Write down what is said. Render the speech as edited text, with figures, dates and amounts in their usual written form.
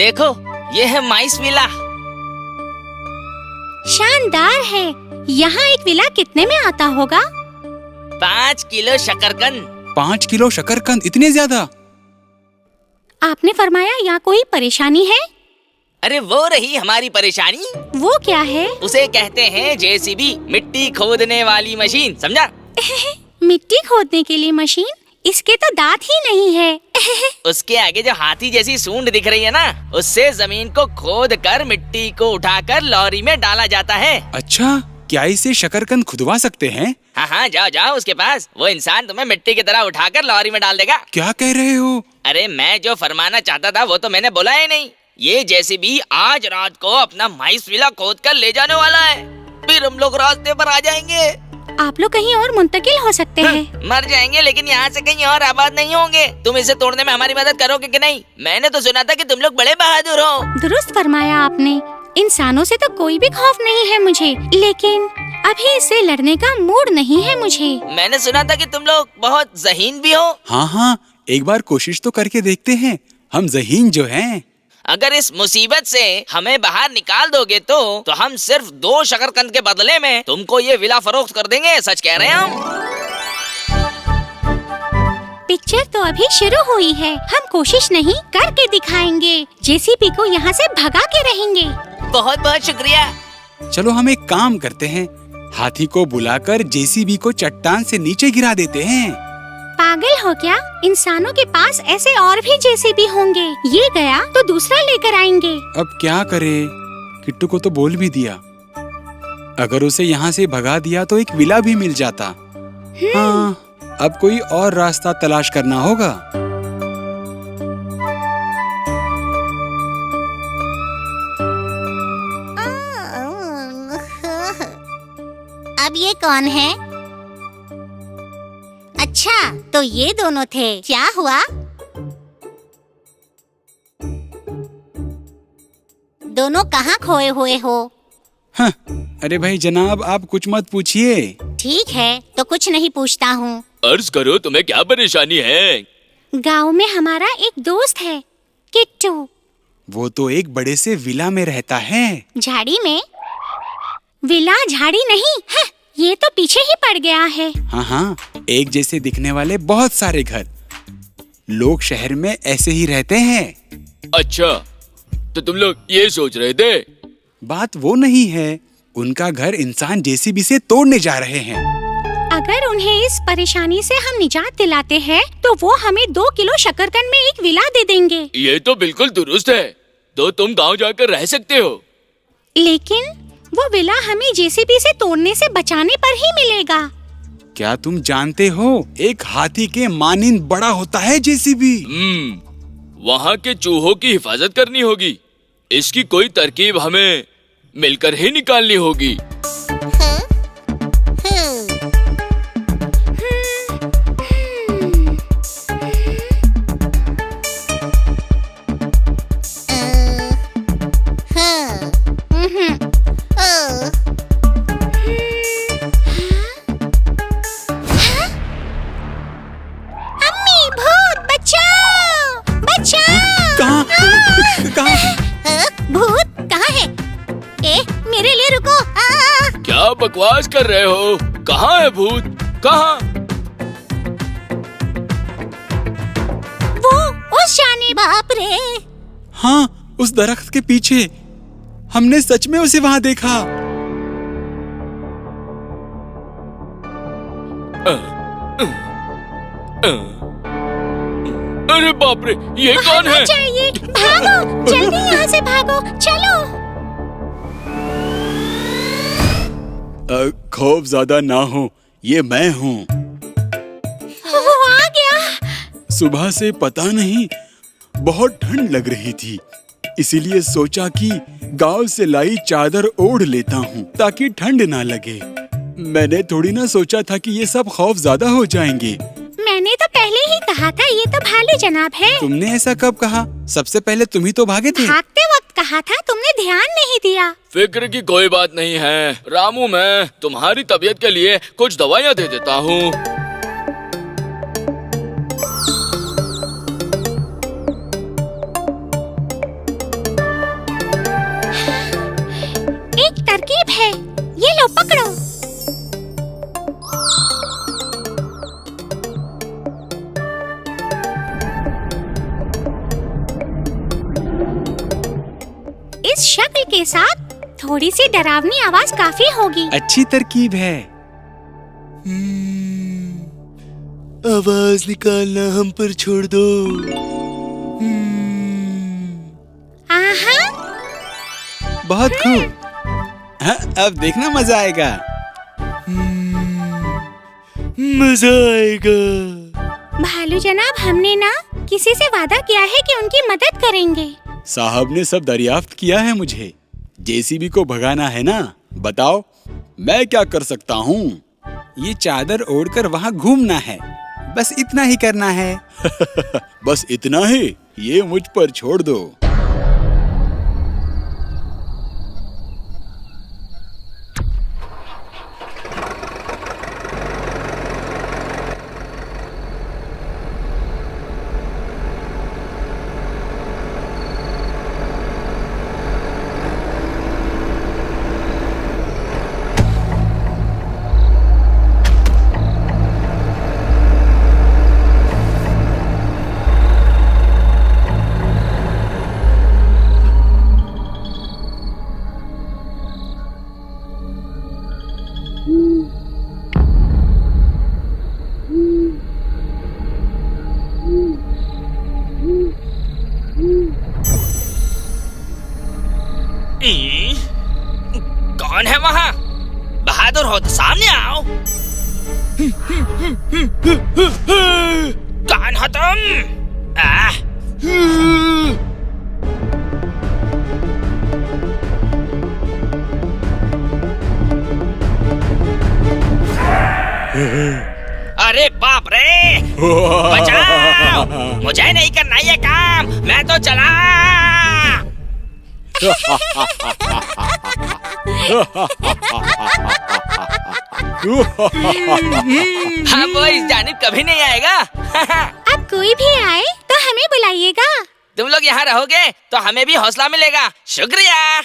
देखो, ये है माइस विला। शानदार है। यहाँ एक विला कितने में आता होगा? 5 किलो शकरकंद। 5 किलो शकरकंद, इतने ज्यादा? आपने फरमाया यहाँ कोई परेशानी है? अरे वो रही हमारी परेशानी। वो क्या है? उसे कहते हैं जेसीबी, मिट्टी खोदने वाली मशीन, समझा? मिट्टी खोदने के लिए मशीन? इसके तो दांत ही नहीं है। उसके आगे जो हाथी जैसी सूंड दिख रही है ना, उससे जमीन को खोद कर मिट्टी को उठाकर लॉरी में डाला जाता है। अच्छा, क्या इसे शकरकंद खुदवा सकते हैं? हाँ हाँ, जाओ जाओ उसके पास, वो इंसान तुम्हें मिट्टी की तरह उठाकर लॉरी में डाल देगा। क्या कह रहे हो? अरे मैं जो फरमाना चाहता था वो तो मैंने बोला ही नहीं। ये जेसीबी आज रात को अपना माइस विला खोद कर ले जाने वाला है, फिर हम लोग रास्ते पर आ जाएंगे। आप लोग कहीं और मुंतकिल हो सकते हैं। मर जाएंगे लेकिन यहाँ से कहीं और आबाद नहीं होंगे। तुम इसे तोड़ने में हमारी मदद करोगे कि नहीं? मैंने तो सुना था कि तुम लोग बड़े बहादुर हो। दुरुस्त फरमाया आपने। इंसानों से तो कोई भी खौफ नहीं है मुझे, लेकिन अभी इससे लड़ने का मूड नहीं है मुझे। मैंने सुना था कि तुम लोग बहुत ज़हीन भी हो। हाँ हाँ, एक बार कोशिश तो करके देखते हैं। हम ज़हीन जो हैं। अगर इस मुसीबत से हमें बाहर निकाल दोगे तो हम सिर्फ 2 शकरकंद के बदले में तुमको ये विला फरोख्त कर देंगे। सच कह रहे हैं हम। पिक्चर तो अभी शुरू हुई है, हम कोशिश नहीं करके दिखाएंगे। जेसीबी को यहाँ से भगा के रहेंगे। बहुत बहुत शुक्रिया। चलो हम एक काम करते हैं, हाथी को बुलाकर जेसीबी को चट्टान से नीचे गिरा देते हैं। पागल हो क्या? इंसानों के पास ऐसे और भी जेसीबी होंगे। ये गया तो दूसरा लेकर आएंगे। अब क्या करे? किट्टू को तो बोल भी दिया। अगर उसे यहाँ से भगा दिया तो एक विला भी मिल जाता। हाँ, अब कोई और रास्ता तलाश करना होगा। अब ये कौन है? अच्छा, तो ये दोनों थे। क्या हुआ? दोनों कहाँ खोए हुए हो? हाँ, अरे भाई जनाब, आप कुछ मत पूछिए। ठीक है, तो कुछ नहीं पूछता हूँ। अर्ज करो, तुम्हें क्या परेशानी है? गांव में हमारा एक दोस्त है, किट्टू। वो तो एक बड़े से विला में रहता है। झाड़ी में? विला झाड़ी नहीं है, ये तो पीछे ही पड़ गया है। हाँ हाँ, एक जैसे दिखने वाले बहुत सारे घर। लोग शहर में ऐसे ही रहते हैं। अच्छा, तो तुम लोग ये सोच रहे थे? बात वो नहीं है, उनका घर इंसान जेसीबी से तोड़ने जा रहे हैं। अगर उन्हें इस परेशानी से हम निजात दिलाते हैं, तो वो हमें 2 किलो शकरकंद में एक विला दे देंगे। ये तो बिल्कुल दुरुस्त है, तो तुम गांव जाकर रह सकते हो। लेकिन वो विला हमें जेसीबी से तोड़ने से बचाने पर ही मिलेगा। क्या तुम जानते हो, एक हाथी के मानिंद बड़ा होता है जेसीबी। वहाँ के चूहों की हिफाजत करनी होगी। इसकी कोई तरकीब हमें मिलकर ही निकालनी होगी। भूत कहाँ है? मेरे लिए रुको। क्या बकवास कर रहे हो? कहाँ है भूत? कहाँ? वो उस जाने। बाप रे! हाँ, उस दरख्त के पीछे। हमने सच में उसे वहाँ देखा। अरे बाप रे, ये कौन है? चाहिए, भागो, जल्दी यहाँ से भागो, चलो। खौफ ज्यादा ना हो, ये मैं हूँ। वो आ गया। सुबह से पता नहीं, बहुत ठंड लग रही थी, इसीलिए सोचा कि गांव से लाई चादर ओढ़ लेता हूँ ताकि ठंड ना लगे। मैंने थोड़ी ना सोचा था कि ये सब खौफ ज्यादा हो जाएंगे। मैंने तो पहले ही कहा था, ये तो भालू जनाब है। तुमने ऐसा कब कहा? सबसे पहले तुम ही तो भागे थे। भागते वक्त कहा था, तुमने ध्यान नहीं दिया। फिक्र की कोई बात नहीं है रामू, मैं तुम्हारी तबीयत के लिए कुछ दवाइयाँ दे देता हूँ। इस शक्ल के साथ थोड़ी सी डरावनी आवाज काफी होगी। अच्छी तरकीब है। आवाज निकालना हम पर छोड़ दो। आहा, बहुत खूब। हाँ, अब देखना मजा आएगा। मजा आएगा। भालू जनाब, हमने ना किसी से वादा किया है कि उनकी मदद करेंगे। साहब ने सब दरियाफ्त किया है मुझे। जेसीबी को भगाना है ना? बताओ मैं क्या कर सकता हूँ? ये चादर ओढ़कर वहाँ घूमना है, बस इतना ही करना है। बस इतना ही? ये मुझ पर छोड़ दो। कौन है वहाँ? बहादुर हो तो सामने आओ। कौन हो तुम? अरे बाप रे, बचाओ! मुझे नहीं करना ये काम, मैं तो चला। हाँ, वो इस जानिब कभी नहीं आएगा। अब कोई भी आए तो हमें बुलाइएगा। तुम लोग यहाँ रहोगे तो हमें भी हौसला मिलेगा। शुक्रिया।